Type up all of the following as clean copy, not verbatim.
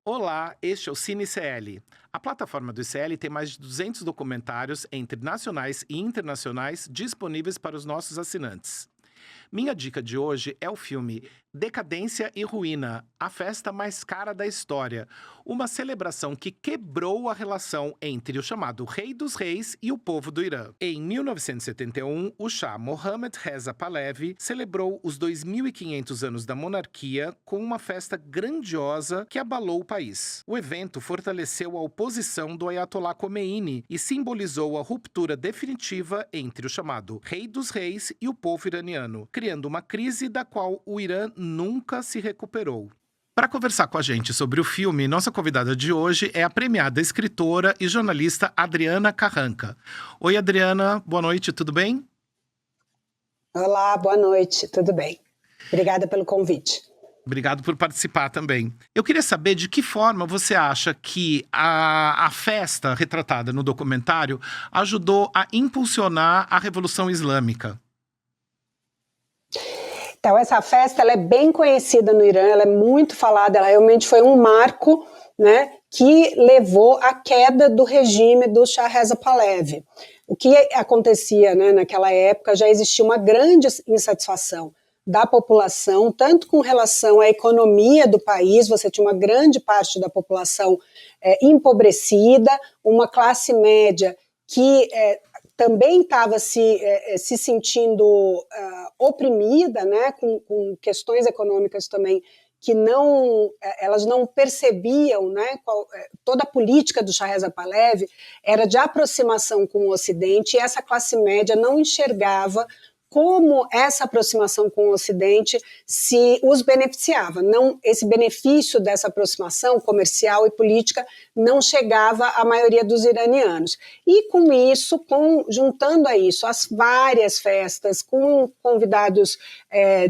Olá, este é o Cine CL. A plataforma do ICL tem mais de 200 documentários entre nacionais e internacionais disponíveis para os nossos assinantes. Minha dica de hoje é o filme Decadência e Ruína, a festa mais cara da história. Uma celebração que quebrou a relação entre o chamado Rei dos Reis e o povo do Irã. Em 1971, o Shah Mohammad Reza Pahlavi celebrou os 2.500 anos da monarquia com uma festa grandiosa que abalou o país. O evento fortaleceu a oposição do Ayatollah Khomeini e simbolizou a ruptura definitiva entre o chamado Rei dos Reis e o povo iraniano, criando uma crise da qual o Irã nunca se recuperou. Para conversar com a gente sobre o filme, nossa convidada de hoje é a premiada escritora e jornalista Adriana Carranca. Oi, Adriana, boa noite, tudo bem? Olá, boa noite, tudo bem? Obrigada pelo convite. Obrigado por participar também. Eu queria saber de que forma você acha que a festa retratada no documentário ajudou a impulsionar a Revolução Islâmica. Então, essa festa ela é bem conhecida no Irã, ela é muito falada, ela realmente foi um marco, né, que levou à queda do regime do Shah Reza Pahlavi. O que acontecia, né, naquela época, já existia uma grande insatisfação da população, tanto com relação à economia do país, você tinha uma grande parte da população empobrecida, uma classe média que também estava se sentindo oprimida, né, com questões econômicas também que elas não percebiam, né, toda a política do Shah Reza Pahlavi era de aproximação com o Ocidente, e essa classe média não enxergava como essa aproximação com o Ocidente se os beneficiava. Não, esse benefício dessa aproximação comercial e política não chegava à maioria dos iranianos. E com isso, juntando a isso as várias festas com convidados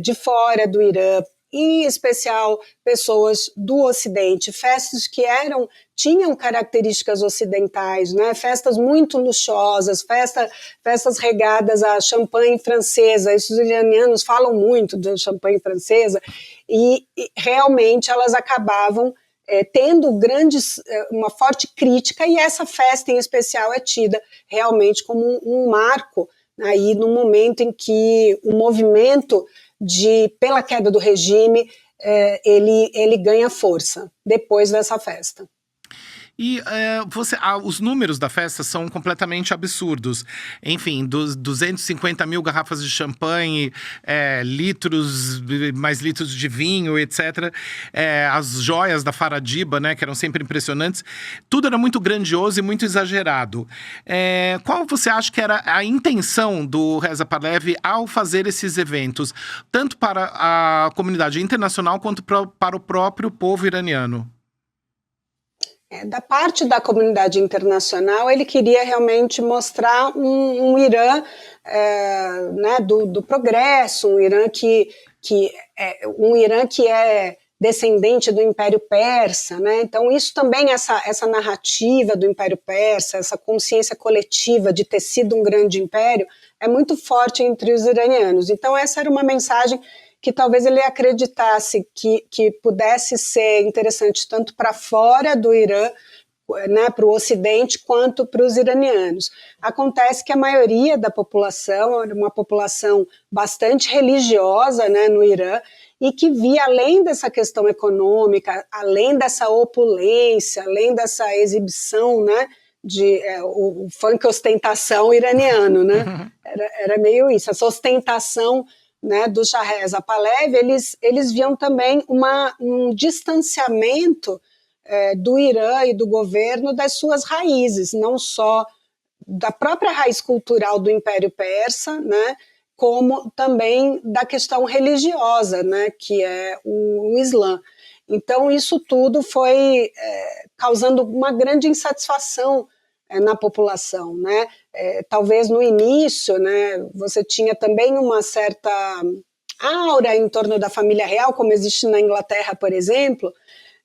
de fora do Irã, em especial pessoas do Ocidente, festas que tinham características ocidentais, né? Festas muito luxuosas, festas regadas a champanhe francesa. Os iranianos falam muito da champanhe francesa e realmente elas acabavam tendo uma forte crítica, e essa festa em especial é tida realmente como um marco aí no momento em que o movimento pela queda do regime, ele ganha força depois dessa festa. E os números da festa são completamente absurdos. Enfim, 250 mil garrafas de champanhe, mais litros de vinho, etc. As joias da Faradiba, né, que eram sempre impressionantes. Tudo era muito grandioso e muito exagerado. Qual você acha que era a intenção do Reza Pahlavi ao fazer esses eventos, tanto para a comunidade internacional quanto para o próprio povo iraniano? Da parte da comunidade internacional, ele queria realmente mostrar um Irã né, do progresso, um Irã que é descendente do Império Persa, né? Então isso também, essa narrativa do Império Persa, essa consciência coletiva de ter sido um grande império, é muito forte entre os iranianos. Então essa era uma mensagem que talvez ele acreditasse que pudesse ser interessante tanto para fora do Irã, né, para o Ocidente, quanto para os iranianos. Acontece que a maioria da população era uma população bastante religiosa, né, no Irã, e que via, além dessa questão econômica, além dessa opulência, além dessa exibição, né, o funk ostentação iraniano, né? Era meio isso, essa ostentação, né, do Shah Reza Pahlavi. Eles viam também um distanciamento do Irã e do governo das suas raízes, não só da própria raiz cultural do Império Persa, né, como também da questão religiosa, né, que é o Islã. Então isso tudo foi causando uma grande insatisfação na população, né? Talvez no início, né, você tinha também uma certa aura em torno da família real, como existe na Inglaterra, por exemplo,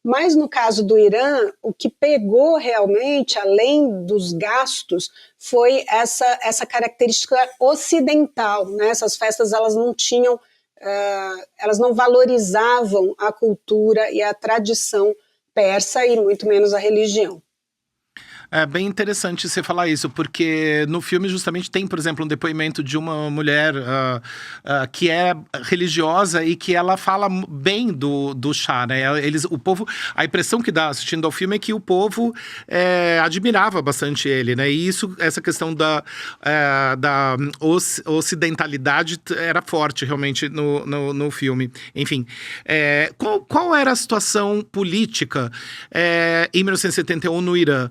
Mas no caso do Irã, o que pegou realmente, além dos gastos, foi essa característica ocidental, né? Essas festas elas não tinham, elas não valorizavam a cultura e a tradição persa e muito menos a religião. É bem interessante você falar isso, porque no filme justamente tem, por exemplo, um depoimento de uma mulher que é religiosa e que ela fala bem do Shah, né? O povo, a impressão que dá assistindo ao filme é que o povo admirava bastante ele, né? E essa questão da ocidentalidade era forte realmente no filme. Enfim, qual era a situação política em 1971 no Irã?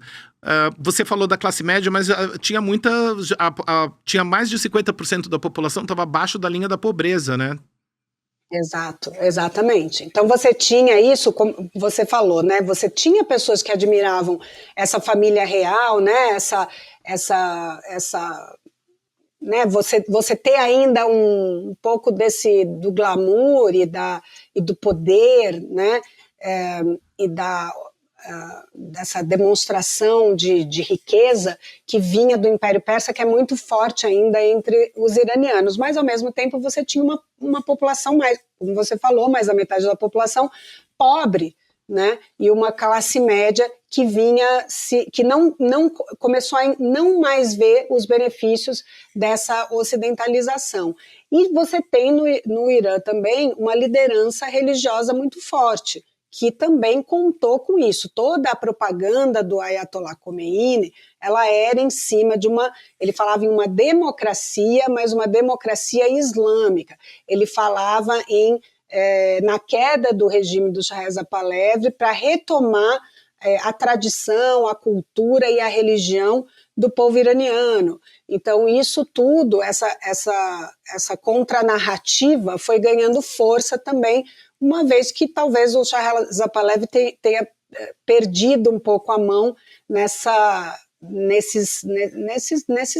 Você falou da classe média, mas tinha mais de 50% da população estava abaixo da linha da pobreza, né? Exato, exatamente. Então você tinha isso, como você falou, né? Você tinha pessoas que admiravam essa família real, né? Né? Você ter ainda um pouco do glamour e do poder, né? E dessa demonstração de riqueza que vinha do Império Persa, que é muito forte ainda entre os iranianos, mas ao mesmo tempo você tinha uma população mais, como você falou, mais da metade da população pobre, né? E uma classe média que que não começou a não mais ver os benefícios dessa ocidentalização. E você tem no Irã também uma liderança religiosa muito forte, que também contou com isso. Toda a propaganda do Ayatollah Khomeini, ela era em cima ele falava em uma democracia, mas uma democracia islâmica. Ele falava na queda do regime do Shah Reza Pahlavi para retomar a tradição, a cultura e a religião do povo iraniano. Então, isso tudo, essa contranarrativa foi ganhando força também, uma vez que talvez o Shah Reza Pahlavi tenha perdido um pouco a mão nesses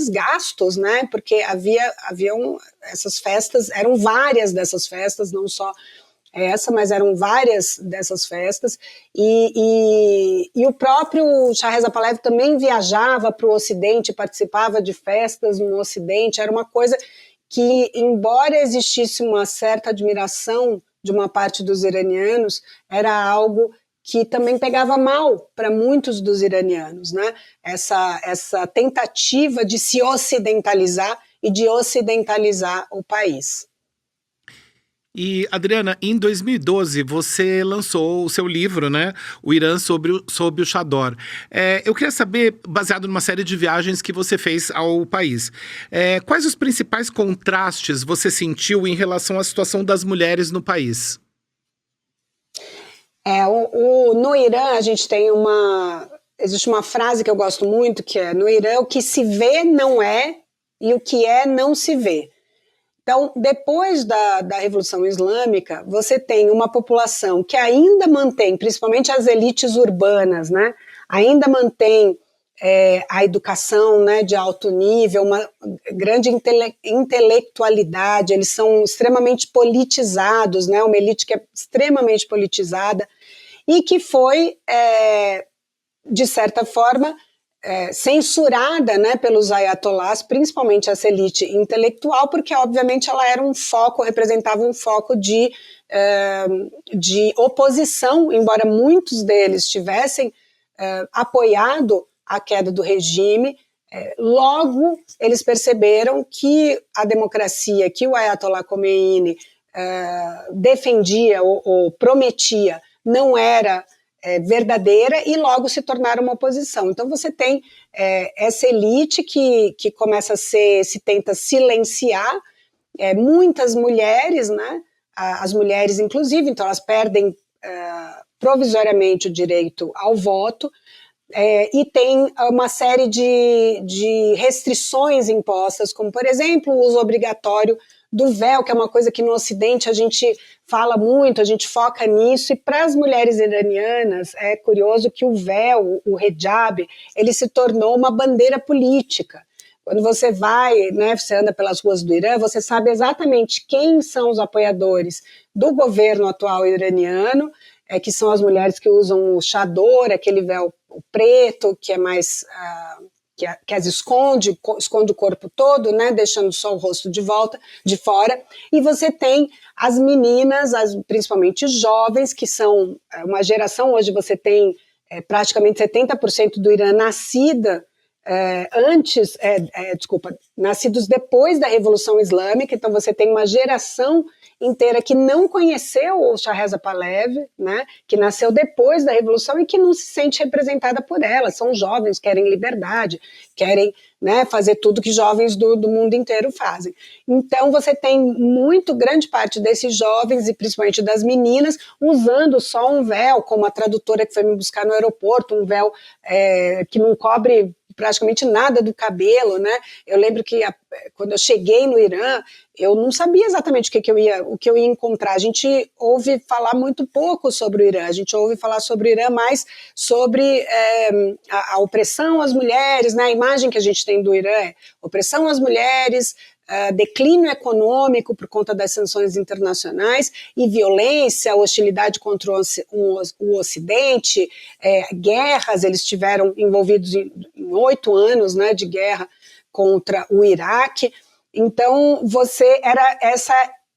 gastos, né? Porque haviam essas festas, eram várias dessas festas, não só essa, mas eram várias dessas festas, e o próprio Shah Reza Pahlavi também viajava para o Ocidente, participava de festas no Ocidente, era uma coisa que, embora existisse uma certa admiração de uma parte dos iranianos, era algo que também pegava mal para muitos dos iranianos, né? Essa tentativa de se ocidentalizar e de ocidentalizar o país. E, Adriana, em 2012 você lançou o seu livro, né? O Irã sob o Chador. Eu queria saber, baseado numa série de viagens que você fez ao país, quais os principais contrastes você sentiu em relação à situação das mulheres no país? No Irã a gente tem existe uma frase que eu gosto muito, que é: no Irã o que se vê não é e o que é não se vê. Então, depois da Revolução Islâmica, você tem uma população que ainda mantém, principalmente as elites urbanas, né, ainda mantém a educação, né, de alto nível, uma grande intelectualidade, eles são extremamente politizados, né, uma elite que é extremamente politizada e que foi, de certa forma, censurada, né, pelos ayatollahs, principalmente essa elite intelectual, porque obviamente ela era representava um foco de oposição, embora muitos deles tivessem apoiado a queda do regime. Logo eles perceberam que a democracia que o Ayatollah Khomeini defendia ou prometia não era verdadeira, e logo se tornaram uma oposição. Então você tem essa elite que começa se tenta silenciar muitas mulheres, né? As mulheres inclusive, então elas perdem provisoriamente o direito ao voto, e tem uma série de restrições impostas, como por exemplo o uso obrigatório do véu, que é uma coisa que no Ocidente a gente fala muito, a gente foca nisso, e para as mulheres iranianas é curioso que o véu, o hijab, ele se tornou uma bandeira política. Quando você vai, né, você anda pelas ruas do Irã, você sabe exatamente quem são os apoiadores do governo atual iraniano, que são as mulheres que usam o chador, aquele véu preto, que é mais... que as esconde o corpo todo, né, deixando só o rosto de fora, e você tem as meninas, principalmente jovens, que são uma geração, hoje você tem praticamente 70% do Irã nascidos depois da Revolução Islâmica, então você tem uma geração inteira que não conheceu o Shah Reza Pahlavi, né, que nasceu depois da Revolução e que não se sente representada por ela, são jovens, querem liberdade, querem, né, fazer tudo que jovens do mundo inteiro fazem. Então você tem grande parte desses jovens, e principalmente das meninas, usando só um véu, como a tradutora que foi me buscar no aeroporto, um véu que não cobre praticamente nada do cabelo, né? Eu lembro que quando eu cheguei no Irã, eu não sabia exatamente o que eu ia encontrar. A gente ouve falar muito pouco sobre o Irã, a gente ouve falar sobre o Irã mais sobre a opressão às mulheres, né? A imagem que a gente tem do Irã é opressão às mulheres, declínio econômico por conta das sanções internacionais e violência, hostilidade contra o Ocidente, guerras, eles estiveram envolvidos em 8 anos, né, de guerra contra o Iraque. Então,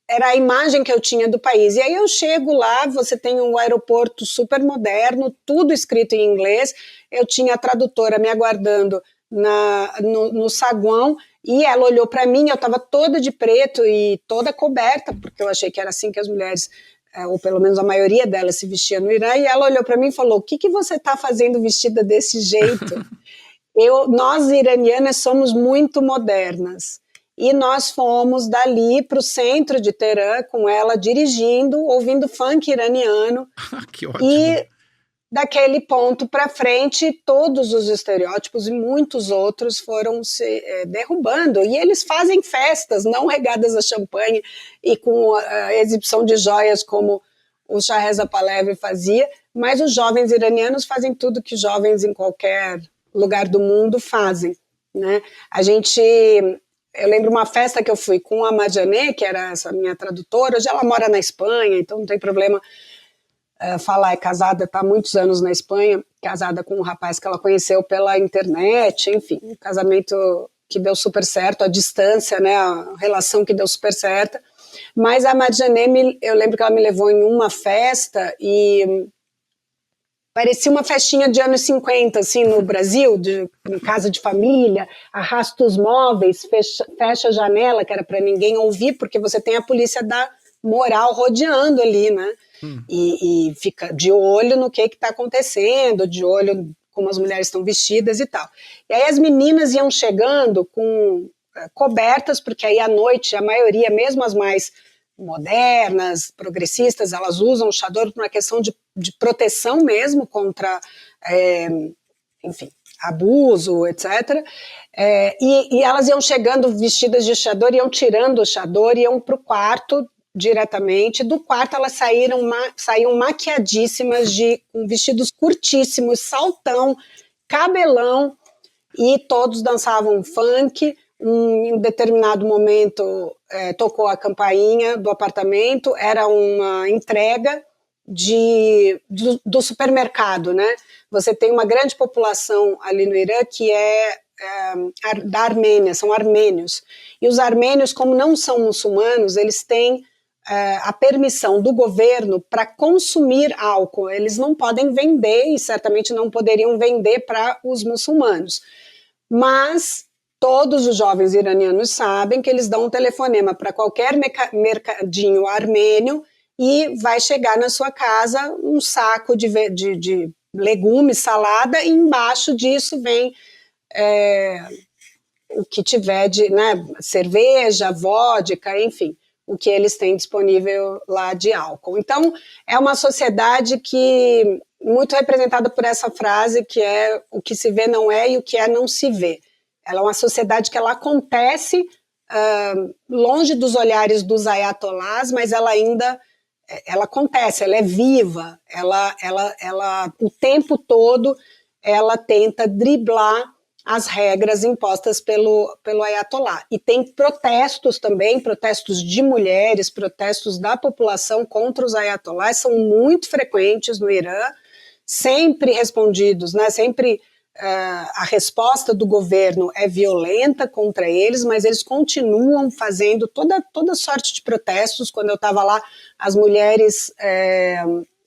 era a imagem que eu tinha do país. E aí eu chego lá, você tem um aeroporto super moderno, tudo escrito em inglês, eu tinha a tradutora me aguardando no saguão, e ela olhou para mim, eu estava toda de preto e toda coberta, porque eu achei que era assim que as mulheres, ou pelo menos a maioria delas, se vestia no Irã, e ela olhou para mim e falou: o que você está fazendo vestida desse jeito? Nós iranianas somos muito modernas, e nós fomos dali para o centro de Teherã, com ela dirigindo, ouvindo funk iraniano, Que ótimo. E daquele ponto para frente, todos os estereótipos e muitos outros foram se derrubando. E eles fazem festas, não regadas a champanhe e com a exibição de joias como o Shah Reza Pahlavi fazia, mas os jovens iranianos fazem tudo que jovens em qualquer lugar do mundo fazem, né? Eu lembro uma festa que eu fui com a Marjaneh, que era essa minha tradutora, hoje ela mora na Espanha, então não tem problema falar, é casada, está há muitos anos na Espanha, casada com um rapaz que ela conheceu pela internet, enfim, um casamento que deu super certo, a distância, né, a relação que deu super certa, mas a Marjaneh, eu lembro que ela me levou em uma festa e parecia uma festinha de anos 50, assim, no Brasil, em casa de família, arrasta os móveis, fecha a janela, que era para ninguém ouvir, porque você tem a polícia da moral rodeando ali, né? E fica de olho no que está acontecendo, de olho como as mulheres estão vestidas e tal. E aí as meninas iam chegando com cobertas, porque aí à noite a maioria, mesmo as mais modernas, progressistas, elas usam o chador por uma questão de proteção mesmo contra, enfim, abuso, etc. E elas iam chegando vestidas de chador, iam tirando o chador, iam para o quarto diretamente. Do quarto elas saíam maquiadíssimas, com vestidos curtíssimos, saltão, cabelão, e todos dançavam funk. Em determinado momento tocou a campainha do apartamento, era uma entrega do supermercado, né? Você tem uma grande população ali no Irã que é da Armênia, são armênios, e os armênios, como não são muçulmanos, eles têm a permissão do governo para consumir álcool. Eles não podem vender e certamente não poderiam vender para os muçulmanos. Mas todos os jovens iranianos sabem que eles dão um telefonema para qualquer mercadinho armênio e vai chegar na sua casa um saco de legumes, salada, e embaixo disso vem o que tiver de, né, cerveja, vodka, enfim, o que eles têm disponível lá de álcool. Então, é uma sociedade que muito representada por essa frase que é: o que se vê não é e o que é não se vê. Ela é uma sociedade que ela acontece longe dos olhares dos ayatolás, mas ela acontece, ela é viva, ela o tempo todo ela tenta driblar as regras impostas pelo Ayatollah. E tem protestos também, protestos de mulheres, protestos da população contra os Ayatollahs, são muito frequentes no Irã, sempre respondidos, né, sempre a resposta do governo é violenta contra eles, mas eles continuam fazendo toda sorte de protestos. Quando eu estava lá, as mulheres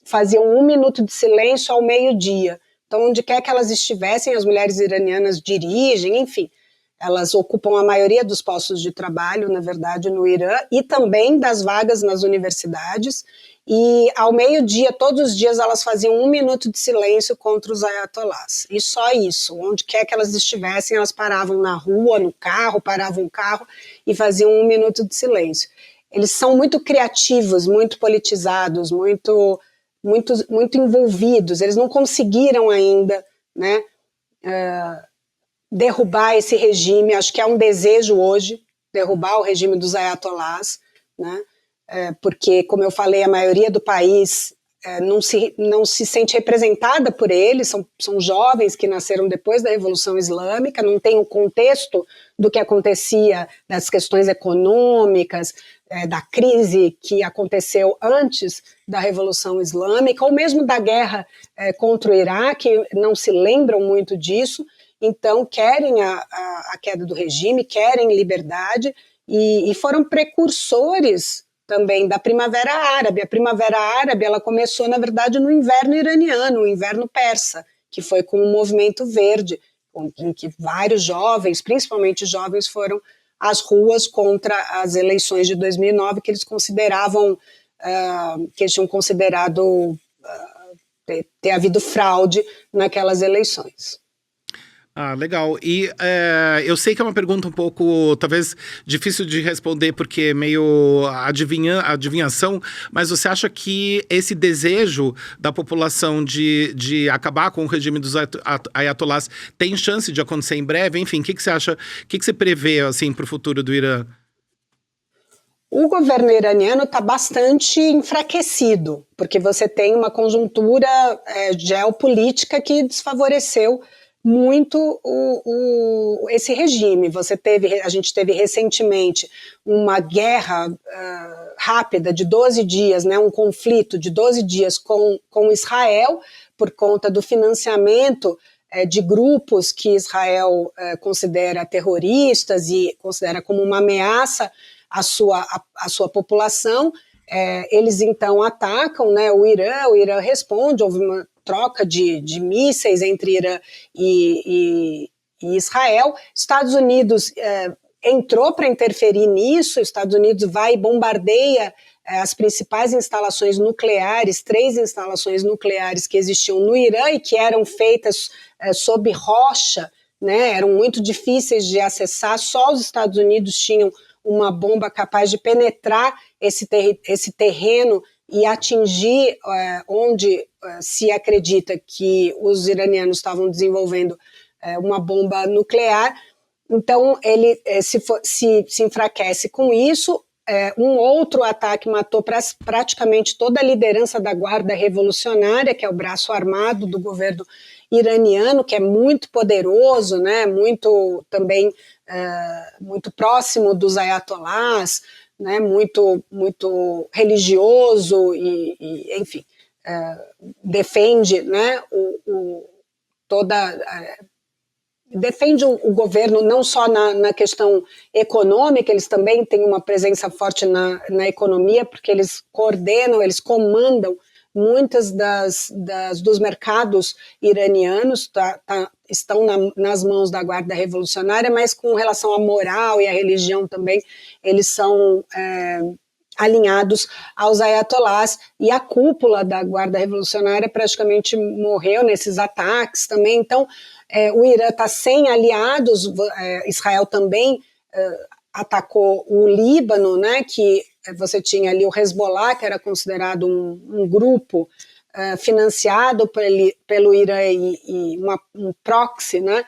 faziam 1 minuto de silêncio ao meio-dia. Então, onde quer que elas estivessem, as mulheres iranianas dirigem, enfim, elas ocupam a maioria dos postos de trabalho, na verdade, no Irã, e também das vagas nas universidades. E ao meio-dia, todos os dias, elas faziam 1 minuto de silêncio contra os ayatollahs. E só isso, onde quer que elas estivessem, elas paravam na rua, no carro, paravam o carro e faziam 1 minuto de silêncio. Eles são muito criativos, muito politizados, muito envolvidos. Eles não conseguiram ainda, né, derrubar esse regime. Acho que é um desejo hoje, derrubar o regime dos ayatollahs, né? Porque, como eu falei, a maioria do país não se sente representada por eles, são jovens que nasceram depois da Revolução Islâmica, não tem o contexto do que acontecia, das questões econômicas, da crise que aconteceu antes da Revolução Islâmica, ou mesmo da guerra contra o Iraque, não se lembram muito disso, então querem a queda do regime, querem liberdade, e foram precursores também da Primavera Árabe. A Primavera Árabe, ela começou, na verdade, no inverno iraniano, o inverno persa, que foi com o Movimento Verde, em que vários jovens, principalmente jovens, foram às ruas contra as eleições de 2009, que eles consideravam, que eles tinham considerado ter havido fraude naquelas eleições. Ah, legal. E eu sei que é uma pergunta um pouco, talvez, difícil de responder, porque é meio adivinhação, mas você acha que esse desejo da população de acabar com o regime dos ayatollahs tem chance de acontecer em breve? Enfim, o que você acha, o que você prevê, assim, para o futuro do Irã? O governo iraniano está bastante enfraquecido, porque você tem uma conjuntura geopolítica que desfavoreceu muito esse regime. A gente teve recentemente uma guerra rápida de 12 dias, né, um conflito de 12 dias com Israel, por conta do financiamento de grupos que Israel considera terroristas e considera como uma ameaça à sua população. Eles então atacam, né, o Irã responde, houve uma troca de mísseis entre Irã e Israel. Estados Unidos entrou para interferir nisso, Estados Unidos vai e bombardeia as principais instalações nucleares, 3 instalações nucleares que existiam no Irã e que eram feitas sob rocha, né, eram muito difíceis de acessar, só os Estados Unidos tinham uma bomba capaz de penetrar esse terreno e atingir onde se acredita que os iranianos estavam desenvolvendo uma bomba nuclear. Então, ele se enfraquece com isso. Um outro ataque matou praticamente toda a liderança da Guarda Revolucionária, que é o braço armado do governo iraniano, que é muito poderoso, né, muito próximo dos ayatollahs, né, muito religioso e enfim, defende, né, defende o governo não só na questão econômica, eles também têm uma presença forte na economia, porque eles coordenam, eles comandam muitas dos mercados iranianos, estão nas mãos da Guarda Revolucionária, mas com relação à moral e à religião também, eles são alinhados aos ayatollahs, e a cúpula da Guarda Revolucionária praticamente morreu nesses ataques também. Então, o Irã está sem aliados. Israel também atacou o Líbano, né, que você tinha ali o Hezbollah, que era considerado um grupo financiado pelo Irã e um proxy, né,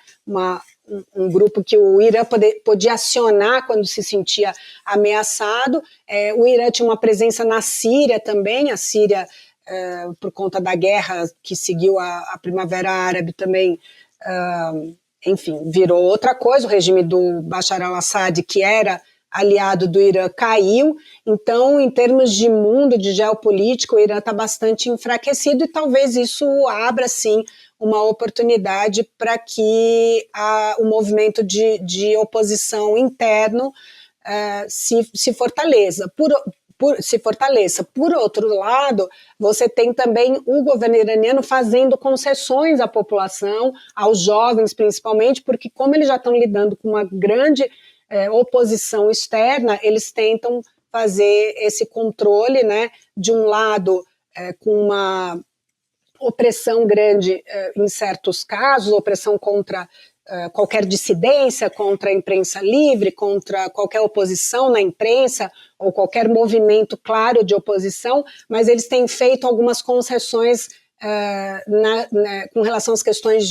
um grupo que o Irã podia acionar quando se sentia ameaçado. O Irã tinha uma presença na Síria também, a Síria, por conta da guerra que seguiu a Primavera Árabe também, enfim, virou outra coisa. O regime do Bashar al-Assad, que era aliado do Irã, caiu. Então, em termos de mundo, de geopolítica, o Irã está bastante enfraquecido e talvez isso abra, sim, uma oportunidade para que o movimento de oposição interno se fortaleça. Se fortaleça. Por outro lado, você tem também o governo iraniano fazendo concessões à população, aos jovens principalmente, porque como eles já estão lidando com uma grande oposição externa, eles tentam fazer esse controle, né, de um lado com uma opressão grande em certos casos, opressão contra qualquer dissidência, contra a imprensa livre, contra qualquer oposição na imprensa, ou qualquer movimento claro de oposição, mas eles têm feito algumas concessões com relação às questões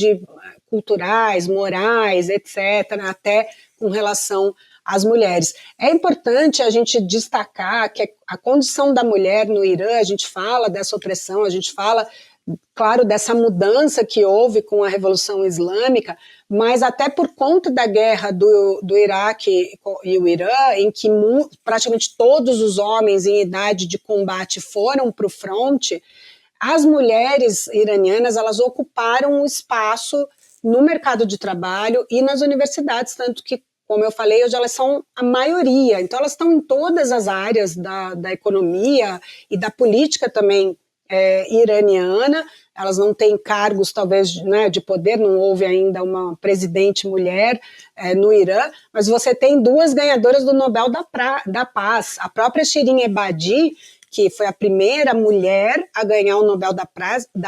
culturais, morais, etc., até com relação às mulheres. É importante a gente destacar que a condição da mulher no Irã, a gente fala dessa opressão, a gente fala, claro, dessa mudança que houve com a Revolução Islâmica, mas até por conta da guerra do Iraque e o Irã, em que praticamente todos os homens em idade de combate foram para o fronte, as mulheres iranianas, elas ocuparam um espaço no mercado de trabalho e nas universidades, tanto que, como eu falei, hoje elas são a maioria. Então, elas estão em todas as áreas da economia e da política também iraniana. Elas não têm cargos, talvez, né, de poder, não houve ainda uma presidente mulher no Irã, mas você tem duas ganhadoras do Nobel da Paz. A própria Shirin Ebadi, que foi a primeira mulher a ganhar o Nobel da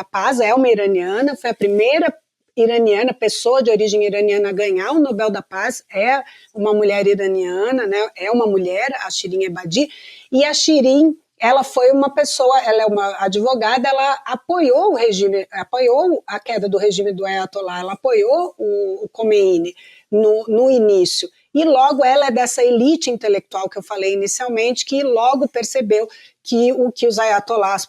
Paz, é uma iraniana, foi a primeira iraniana, pessoa de origem iraniana a ganhar o Nobel da Paz, é uma mulher iraniana, né, é uma mulher, a Shirin Ebadi, e a Shirin, ela foi uma pessoa, ela é uma advogada, ela apoiou o regime, apoiou a queda do regime do Ayatollah, ela apoiou o Khomeini no início, e logo ela é dessa elite intelectual que eu falei inicialmente, que logo percebeu que o que os ayatollahs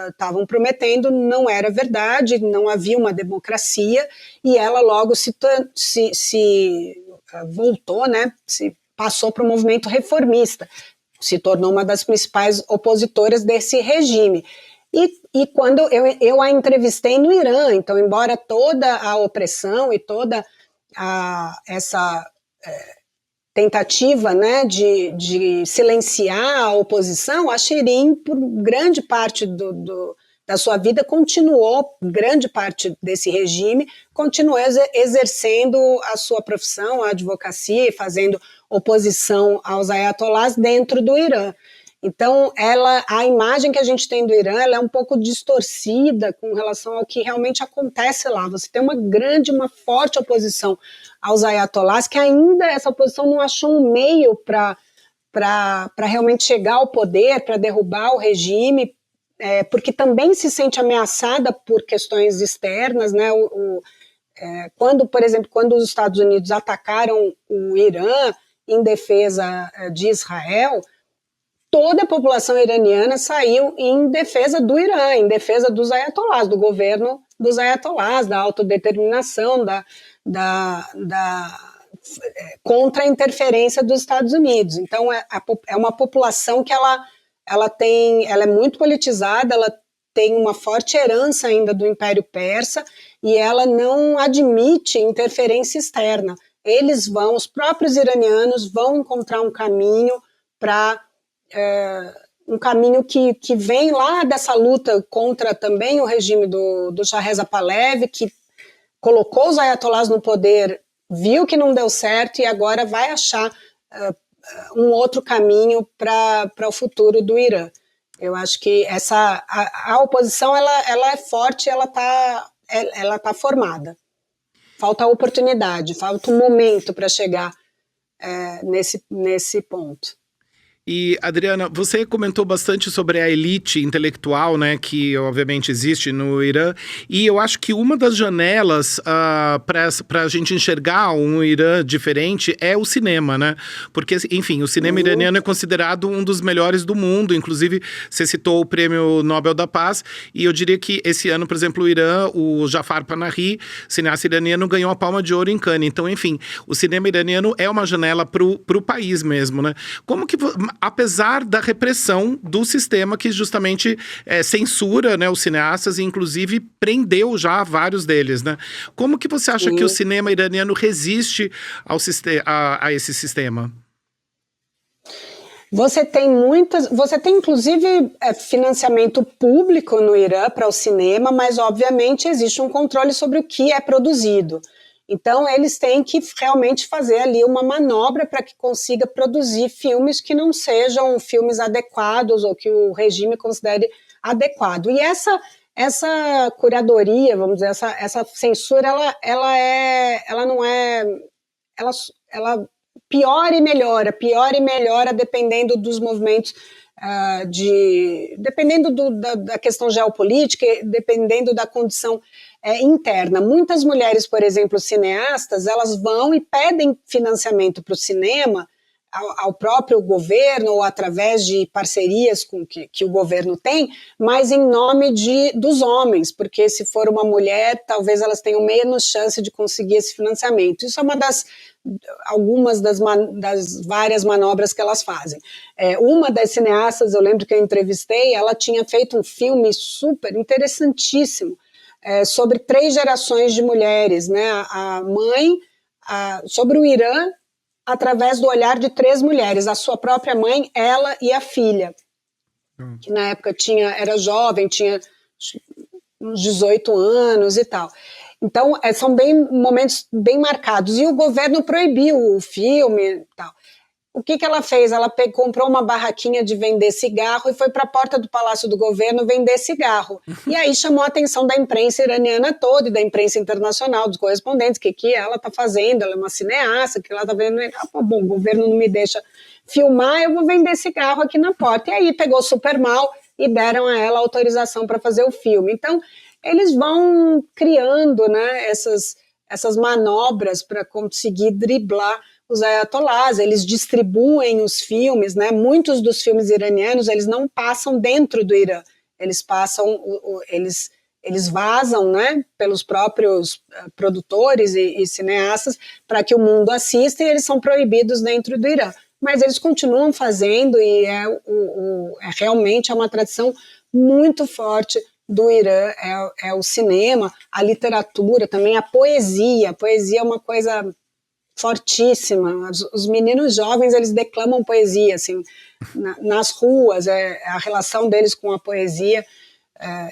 estavam prometendo não era verdade, não havia uma democracia, e ela logo se voltou, né, se passou para o movimento reformista, se tornou uma das principais opositoras desse regime. E quando eu a entrevistei no Irã, então, embora toda a opressão e toda essa tentativa, né, de silenciar a oposição, a Shirin, por grande parte da sua vida, continuou, grande parte desse regime, continuou exercendo a sua profissão, a advocacia, e fazendo oposição aos ayatollahs dentro do Irã. Então, a imagem que a gente tem do Irã, ela é um pouco distorcida com relação ao que realmente acontece lá. Você tem uma forte oposição aos ayatollahs, que ainda essa oposição não achou um meio para realmente chegar ao poder, para derrubar o regime, porque também se sente ameaçada por questões externas, né? Por exemplo, quando os Estados Unidos atacaram o Irã em defesa de Israel, toda a população iraniana saiu em defesa do Irã, em defesa dos ayatollahs, do governo dos ayatollahs, da autodeterminação, contra a interferência dos Estados Unidos. Então, é uma população que ela é muito politizada, ela tem uma forte herança ainda do Império Persa e ela não admite interferência externa. Os próprios iranianos vão encontrar um caminho um caminho que vem lá dessa luta contra também o regime do Shah Reza Pahlavi, que colocou os ayatollahs no poder, viu que não deu certo e agora vai achar um outro caminho para o futuro do Irã. Eu acho que a oposição ela é forte, ela tá formada. Falta oportunidade, falta um momento para chegar nesse ponto. E, Adriana, você comentou bastante sobre a elite intelectual, né, que obviamente existe no Irã, e eu acho que uma das janelas para a gente enxergar um Irã diferente é o cinema, né? Porque, enfim, o cinema iraniano é considerado um dos melhores do mundo, inclusive você citou o Prêmio Nobel da Paz, e eu diria que esse ano, por exemplo, o Irã, o Jafar Panahi, cineasta iraniano, ganhou a Palma de Ouro em Cannes. Então, enfim, o cinema iraniano é uma janela pro país mesmo, né? Como que, apesar da repressão do sistema que justamente censura, né, os cineastas e inclusive prendeu já vários deles, né? Como que você acha que o cinema iraniano resiste a esse sistema? Você tem inclusive financiamento público no Irã para o cinema, mas obviamente existe um controle sobre o que é produzido. Então, eles têm que realmente fazer ali uma manobra para que consiga produzir filmes que não sejam filmes adequados ou que o regime considere adequado. E essa curadoria, vamos dizer, essa censura, ela piora e melhora dependendo dos movimentos, dependendo da questão geopolítica, dependendo da condição interna. Muitas mulheres, por exemplo, cineastas, elas vão e pedem financiamento para o cinema ao próprio governo ou através de parcerias que o governo tem, mas em nome dos homens, porque se for uma mulher, talvez elas tenham menos chance de conseguir esse financiamento. Isso é algumas das várias manobras que elas fazem. Uma das cineastas, eu lembro que eu entrevistei, ela tinha feito um filme super interessantíssimo, sobre 3 gerações de mulheres, né? A mãe, sobre o Irã, através do olhar de 3 mulheres, a sua própria mãe, ela e a filha, que na época era jovem, tinha uns 18 anos e tal. Então, são momentos bem marcados. E o governo proibiu o filme e tal. O que ela fez? Ela comprou uma barraquinha de vender cigarro e foi para a porta do Palácio do Governo vender cigarro. E aí chamou a atenção da imprensa iraniana toda e da imprensa internacional, dos correspondentes, que ela está fazendo, ela é uma cineasta, que ela está vendo. Bom, o governo não me deixa filmar, eu vou vender cigarro aqui na porta. E aí pegou super mal e deram a ela autorização para fazer o filme. Então, eles vão criando, né, essas manobras para conseguir driblar os ayatolás. Eles distribuem os filmes, né? Muitos dos filmes iranianos, eles não passam dentro do Irã, eles vazam, né, pelos próprios produtores e cineastas para que o mundo assista, e eles são proibidos dentro do Irã. Mas eles continuam fazendo e realmente uma tradição muito forte do Irã, é o cinema, a literatura, também a poesia. A poesia é uma coisa fortíssima. Os meninos jovens, eles declamam poesia, assim, nas ruas. A relação deles com a poesia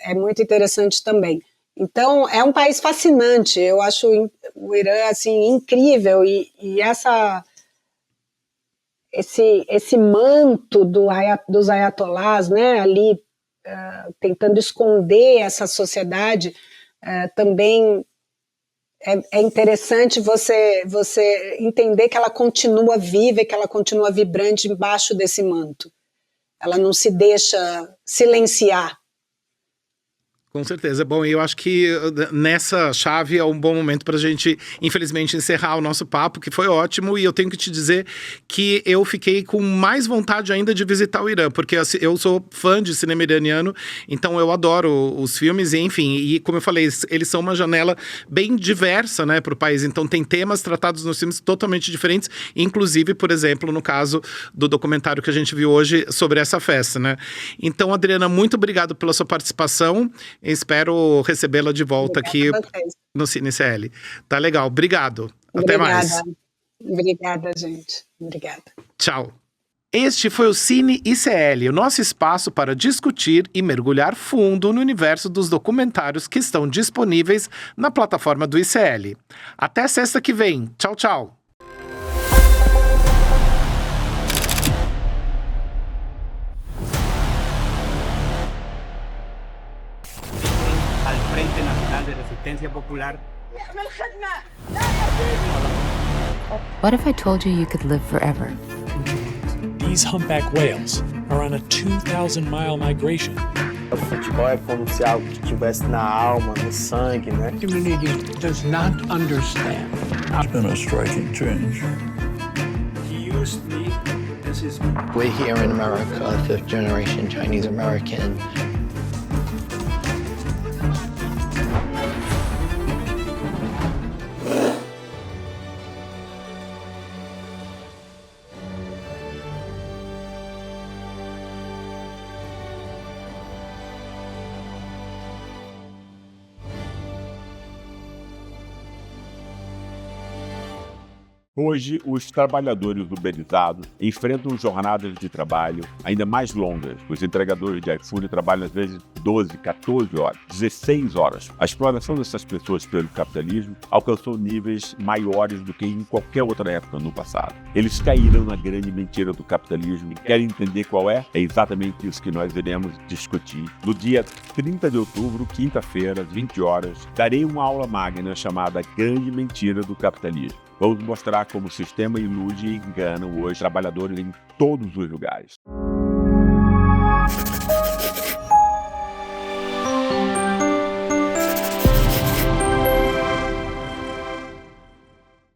é muito interessante também. Então, é um país fascinante. Eu acho o Irã, assim, incrível, e esse manto dos ayatolás, né, ali tentando esconder essa sociedade, também é interessante você entender que ela continua viva e que ela continua vibrante embaixo desse manto. Ela não se deixa silenciar. Com certeza. Bom, eu acho que nessa chave é um bom momento para a gente, infelizmente, encerrar o nosso papo, que foi ótimo, e eu tenho que te dizer que eu fiquei com mais vontade ainda de visitar o Irã, porque eu sou fã de cinema iraniano, então eu adoro os filmes, e enfim, e como eu falei, eles são uma janela bem diversa, né, para o país, então tem temas tratados nos filmes totalmente diferentes, inclusive, por exemplo, no caso do documentário que a gente viu hoje sobre essa festa, né. Então, Adriana, muito obrigado pela sua participação. Espero recebê-la de volta aqui no Cine CL. Tá legal. Obrigado. Até mais. Obrigada, gente. Obrigada. Tchau. Este foi o Cine ICL, o nosso espaço para discutir e mergulhar fundo no universo dos documentários que estão disponíveis na plataforma do ICL. Até sexta que vem. Tchau, tchau. Frente Nacional de Resistencia Popular. What if I told you you could live forever? these humpback whales are on a 2,000-mile migration. O futebol é como se algo que estivesse na alma, no sangue, né? Community does not understand. It's been a striking change. He used me as his We're here in America, fifth generation Chinese American. Hoje, os trabalhadores uberizados enfrentam jornadas de trabalho ainda mais longas. Os entregadores de iFood trabalham às vezes 12, 14 horas, 16 horas. A exploração dessas pessoas pelo capitalismo alcançou níveis maiores do que em qualquer outra época no passado. Eles caíram na grande mentira do capitalismo. Querem entender qual é? É exatamente isso que nós iremos discutir. No dia 30 de outubro, quinta-feira, às 20 horas, darei uma aula magna chamada Grande Mentira do Capitalismo. Vamos mostrar como o sistema ilude e engana hoje trabalhadores em todos os lugares.